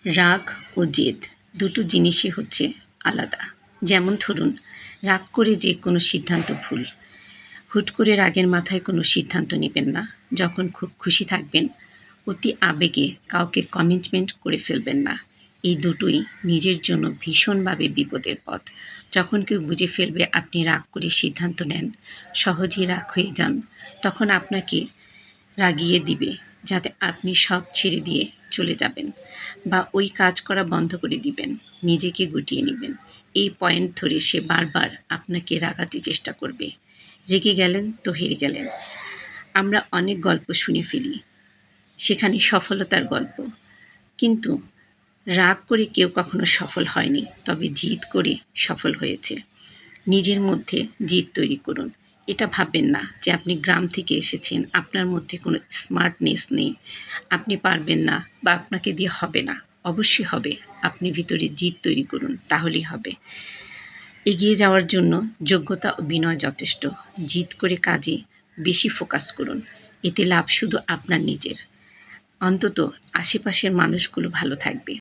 রাগ ও জেদ দুটো জিনিসই হচ্ছে আলাদা। যেমন ধরুন, রাগ করে যে কোনো সিদ্ধান্ত ভুল। হুট করে রাগের মাথায় কোনো সিদ্ধান্ত নেবেন না। যখন খুব খুশি থাকবেন, অতি আবেগে কাউকে কমিটমেন্ট করে ফেলবেন না। এই দুটোই নিজের জন্য ভীষণভাবে বিপদের পথ। যখন কেউ বুঝে ফেলবে আপনি রাগ করে সিদ্ধান্ত নেন, সহজেই রাগ হয়ে যান, তখন আপনাকে রাগিয়ে দিবে যাতে আপনি সব ছেড়ে দিয়ে চলে যাবেন বা ওই কাজ করা বন্ধ করে দিবেন, নিজেকে গুটিয়ে নেবেন। এই পয়েন্ট ধরে সে বারবার আপনাকে রাগাতে চেষ্টা করবে। রেগে গেলেন তো হেরে গেলেন। আমরা অনেক গল্প শুনে ফেলি, সেখানে সফলতার গল্প। কিন্তু রাগ করে কেউ কখনো সফল হয়নি, তবে জিদ করে সফল হয়েছে। নিজের মধ্যে জিদ তৈরি করুন। এটা ভাববেন না যে আপনি গ্রাম থেকে এসেছেন, আপনার মধ্যে কোনো স্মার্টনেস নেই, আপনি পারবেন না বা আপনাকে দিয়ে হবে না। অবশ্যই হবে। আপনি ভিতরে জিদ তৈরি করুন, তাহলেই হবে। এগিয়ে যাওয়ার জন্য যোগ্যতা ও বিনয় যথেষ্ট। জিদ করে কাজে বেশি ফোকাস করুন। এতে লাভ শুধু আপনার নিজের। অন্তত আশেপাশের মানুষগুলো ভালো থাকবে।